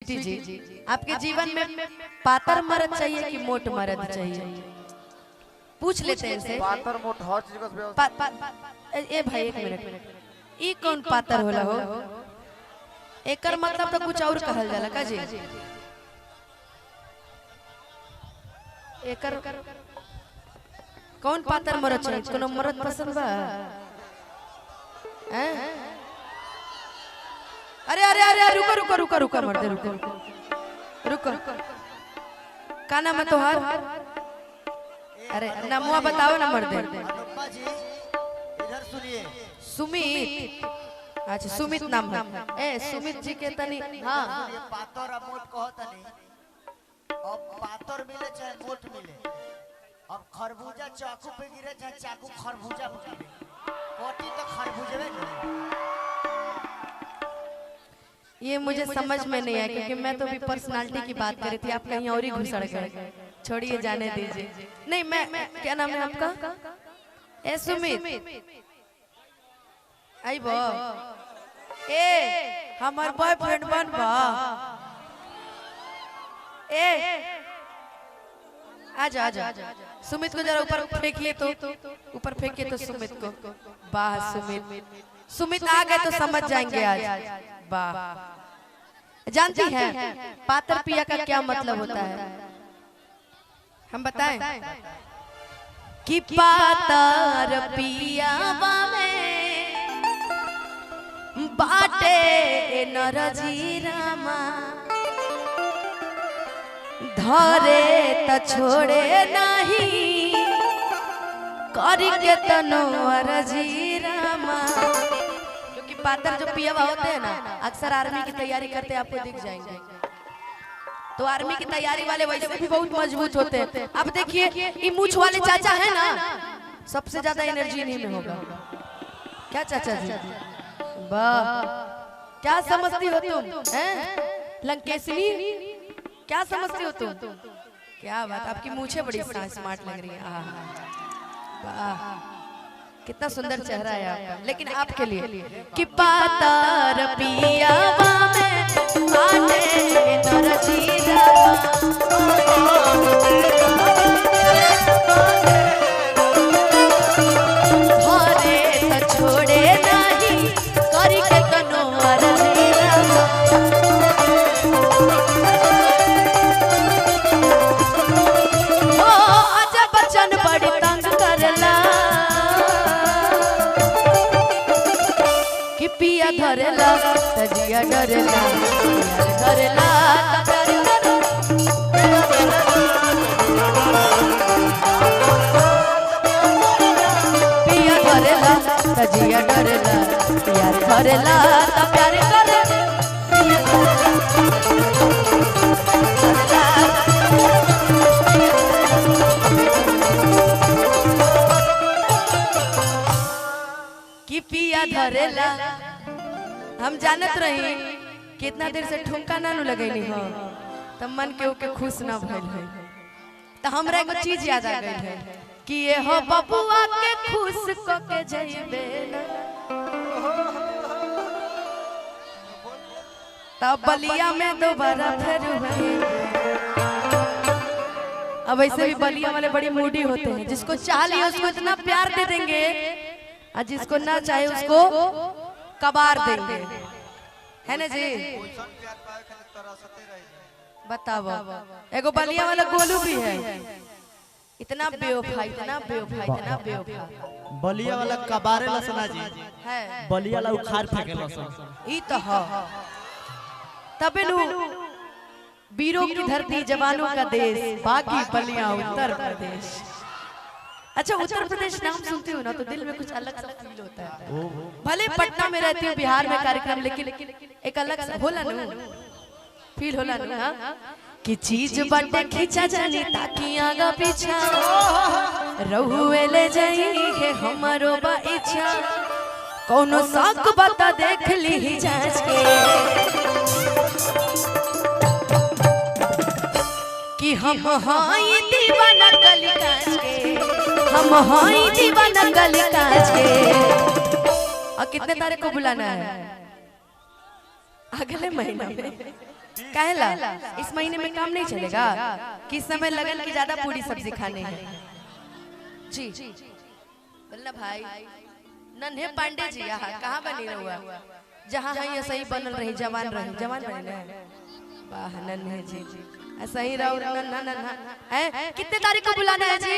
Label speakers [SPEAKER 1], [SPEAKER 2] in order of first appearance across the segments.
[SPEAKER 1] Sweetie जी, आपके जीवन में पातर मर्द चाहिए कि मोट मर्द चाहिए? पूछ लेते हैं इनसे।
[SPEAKER 2] पातर मोट हर चीज का
[SPEAKER 1] ए भाई एक मिनट, ई कौन पातर होला हो? एकर मतलब तो कुछ और कहल जाला का जी? एकर कौन पातर मर्द चाहिए? कोनो मर्द पसंद बा? हैं? अरे अरे अरे रुको रुको रुको रुको मर्द रुको रुको, का नाम है तोहार? अरे नामुआ बताओ ना मर्द।
[SPEAKER 3] इधर सुनिए।
[SPEAKER 1] सुमित, अच्छा सुमित नाम है। ए सुमित जी के तनी हाँ
[SPEAKER 3] ये पातर और मोट कहो तनी। अब पातर मिले चाहे मोट मिले, अब खरबूजा चाकू पे गिरे चाहे चाकू खरबूजा पे गिरे, कोटी तो खरबूजे में गिरे।
[SPEAKER 1] ये मुझे समझ में नहीं आया क्योंकि मैं तो भी पर्सनालिटी की बात कर रही थी, आप कहीं और ही घुसड़ गए। छोड़िए जाने दीजिए। नहीं मैं क्या नाम है आपका? ए सुमित आई बो ए हमार बॉयफ्रेंड बन बा। ए आजा आजा सुमित को जरा ऊपर फेंकिए तो, ऊपर फेंकिए तो सुमित को। वाह सुमित, सुमित आ गए तो समझ जाएंगे आज। वाह, जानती हैं पातर पिया का क्या मतलब होता है? हम बताएं कि पातर पिया में बाटे नरजी रामा, धरे त छोड़े नहीं करके तनो अरजी रामा। पातर जो पियावा होते हैं ना, अक्सर आर्मी की तैयारी करते हैं, आपको दिख जाएंगे। तो आर्मी की तैयारी वाले वैसे भी बहुत मजबूत होते हैं। अब देखिए ये मूछ वाले चाचा है ना, सबसे ज्यादा एनर्जी इन्हीं में होगा। क्या चाचा जी? वाह, क्या समझती हो तुम? हैं लंकेशनी, क्या समझती हो तुम? क्या बात, आपकी मूछें बड़ी स्मार्ट लग रही है। वाह, कितना सुंदर चेहरा है आपका। लेकिन आपके लिए कि पातर पिया में बाटे नरजी रामा, धरे त छोड़े नहीं करके तनो अरजी रामा। ओ आजा बचन बड़ी तंग करला, पिया धरला तजिया डरला, धरला पिया धरला तजिया डरला, यार धरला त प्यार करे। कि पिया धरला हम जानत रही कितना देर से ठुमका ना लगैनी हो, तब मन के ओके खुश ना भइल है। तो हमरा एगो चीज याद आ गई है कि ये हो बबुआ के खुश क के जइबे ना, तब बलिया में दोबारा फिर हुई। अब ऐसे भी बलिया वाले बड़ी मूडी होते हैं, जिसको चाह लिया उसको इतना प्यार दे देंगे और जिसको ना चाहे उसको कबार देंगे, है ना जी? बताओ, एगो बलिया वाला गोलू भी है, इतना बेवफा, इतना बेवफा, इतना बेवफा।
[SPEAKER 4] बलिया वाला कबारे लसना जी
[SPEAKER 1] है,
[SPEAKER 4] बलिया वाला उखाड़ फेंके लसन।
[SPEAKER 1] ई तो है। तबे नु वीरों की धरती, जवानों का देश, बाकी बलिया उत्तर प्रदेश। अच्छा, उत्तर प्रदेश नाम सुनती हूँ ना तो दिल में कुछ अलग सा फील होता है। भले पटना में रहती हूँ, बिहार में कार्यक्रम, लेकिन एक अलग सा होला ना फील होला ना कि चीज बटे खींचा जानी ताकि आगा पीछा रहुए ले जाई है हमारो बा इच्छा। कोनो साक बता देख ली जांच के कि हम हाई दीवाना कली कांच के, हम हाई दीवाना कली कांच के। और कितने तारीख को बुलाना है? अगले महीने में। कहला इस महीने में काम नहीं चलेगा, किस समय लगन की ज्यादा पूरी सब्जी खाने हैं जी। बोलना भाई नन्हे पांडे जी यहाँ कहाँ बनी रहुआ, जहाँ है ये सही बनल रही, जवान रही, जवान बने ना। वाह नन्हे जी ऐसा ही रहो नन्हा नन्हा है। कितने तारीख को बुलाना है जी?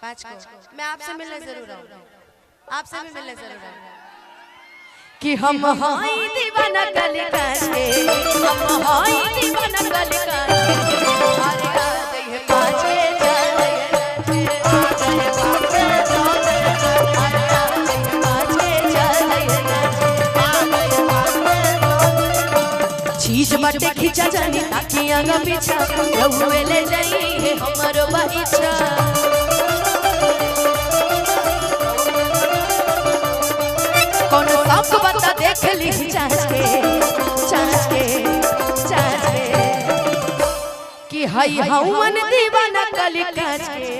[SPEAKER 1] 5 को। मैं आपसे मिलने जरूर आऊंगा, आपसे भी मिलने जरूर आऊंगा। कि हम हाई दीवाना गली काटे, हम हाई दीवाना गली काटे, अरे आ गई है 5 के जाने, आ गई है 5 के जाने, अरे आ गई है 5 के जाने, आ गई है 5 के जाने। चीज बाटे खींचा जानी ताकि आगा पीछा रहुए ले जाई है हमारो बाइचा। कौन सबको बता देख ली चाच के कि हई हवन दीवाना गली काच के,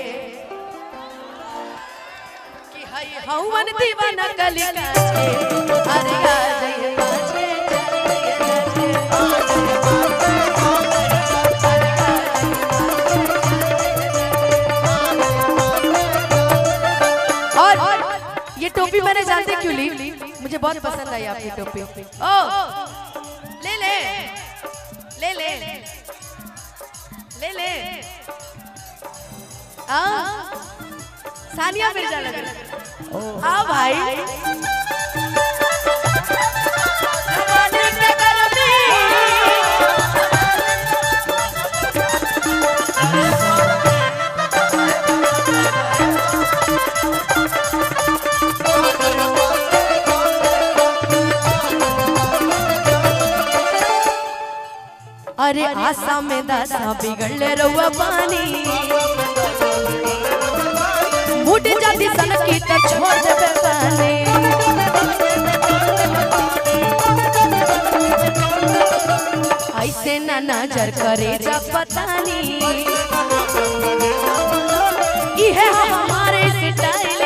[SPEAKER 1] कि हई हवन दीवाना गली काच के, अरे आ जाइए 5 के और ये टोपी मैंने जानते क्यों ली, मुझे बहुत पसंद आई आपकी टोपी। ओ ले ले ले ले ले ले सानिया मिर्जा लगे। आ भाई अरे आशा में दासा बिगड़ले रहुआ पानी, मुड़ जाती सनकी तो छोड़ दे पानी। ऐसे ना नजर करे जा पता नहीं, ये हमारे स्टाइल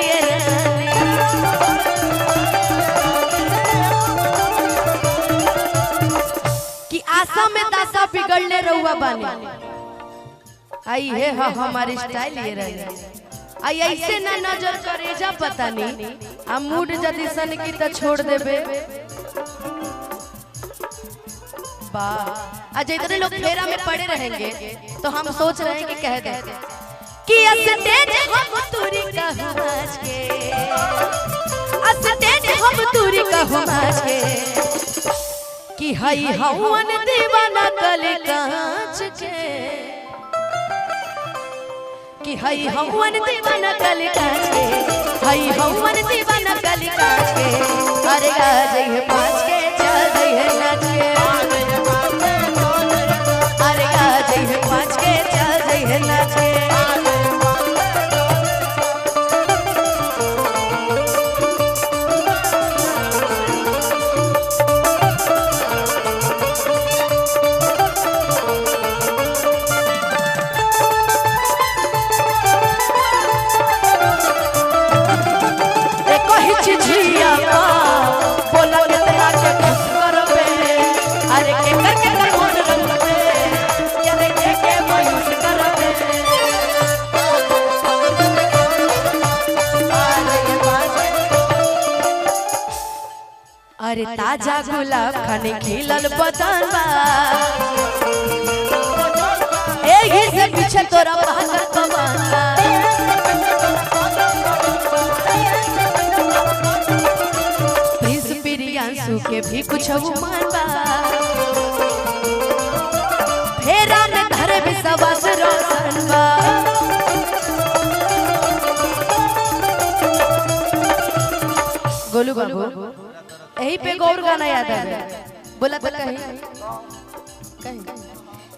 [SPEAKER 1] कि आशा में दासा बिगड़ले रहुआ बानी। आई है हमारे स्टाइल ये रहे, आई ऐसे ना नजर करे जा पता नहीं, हम मूड जदी सन की तो छोड़ देबे। वाह आज इतने लोग फेरा में पड़े रहेंगे तो हम सोच रहे हैं कि कह दे कि अस्तेज हम तुरी कहूं आज के, अस्तेज हम तुरी कहूं आज के, कि हई हवन दीवाना गली कांच के, कि हई हवन दीवाना गली कांच के, हई हवन दीवाना गली कांच के, अरे आ जाइए 5 के चल जाइए नाच के, अरे आ जाइए 5 के चल जाइए नाच के। अरे ताजा गुलाब खाने खिलल बदन बा, एही से पीछे तोरा पागल कमाना। प्रिंस प्रियांशु के भी कुछ मान बा, फेरा में धरे भी सवास रोशन बा। गोलू बाबू यही पे गौर गाना याद है, बोला तो कहीं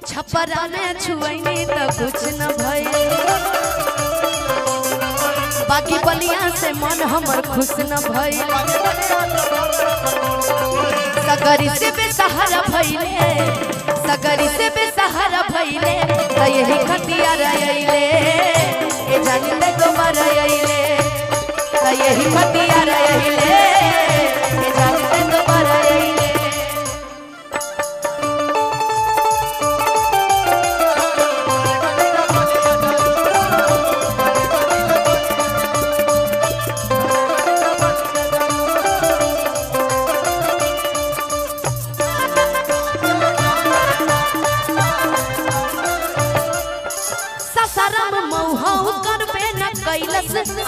[SPEAKER 1] छपरा में छुआईनी तो कुछ न भई, बाकी बलिया से मन हमर खुश न भई। सगरी से बेसहारा भइले, सगरी से बेसहारा भइले, त यही खतिया रहिले ए जानते को मरइले, त यही खतिया रहिले ए जानते को मरइले।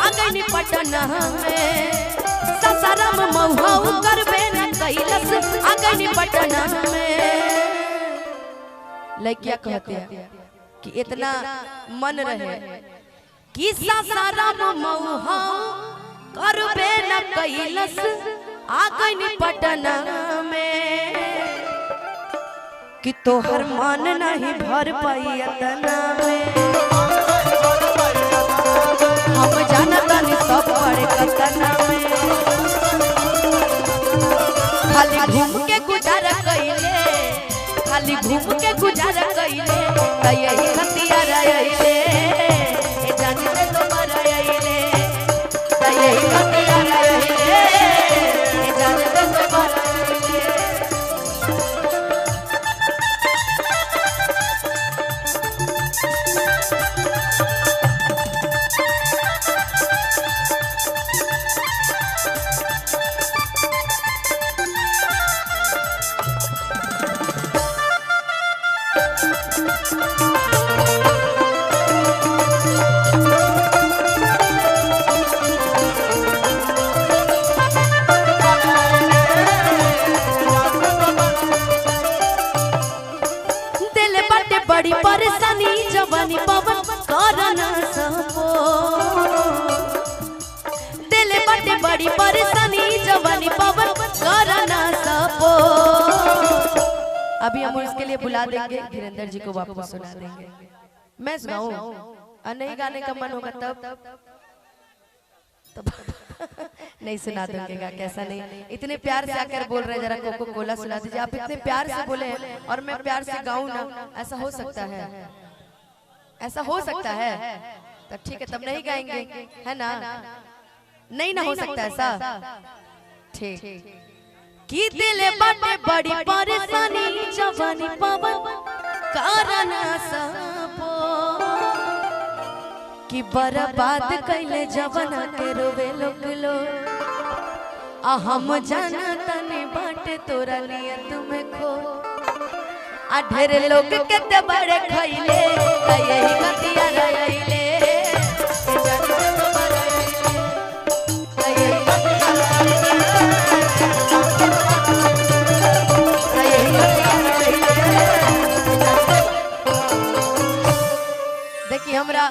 [SPEAKER 1] आ गई पटना में ससरम महुआ करबे न कैलस आ गई पटना में। लड़कियां कहते हैं कि इतना मन रहे कि ससरम महुआ करबे न कैलस आ गई पटना में कि तोहर मन नहीं भर पाई अतना में। हम जानता नहीं सब पड़े कतना में खाली घूम के गुजारा कइले खाली घूम के गुजारा कइले त यही खतिया रहिले ए जान से तो मरइले त यही खतिया रहिले ए जान से तो मरइले। बड़ी परेशानी जवानी पवन करना सपो दिल बटे बड़ी परेशानी जवानी पवन करना सपो। अभी हम इसके लिए बुला देंगे धीरेन्द्र जी को वापस सुना देंगे। मैं सुनाऊं और नहीं गाने का मन होगा तब नहीं सुना दूंगा कैसा नहीं। इतने प्यार से आकर बोल रहे जरा कोको कोला सुना दीजिए। आप इतने प्यार से बोले और मैं प्यार से गाऊं ना ऐसा हो सकता है ऐसा हो सकता है तो ठीक है तब नहीं गाएंगे है ना नहीं ना हो सकता ऐसा ठीक कि दिल बाटे बड़ी परेशानी जवानी पवन करना सपो कि बर्बाद कैले जवाना के रोवे लोग लो आ हम जानता नहीं बाटे तोरा नियत में खो आ ढेर लोग केते बड़े खइले यही कतिया रहिले देखिए हमरा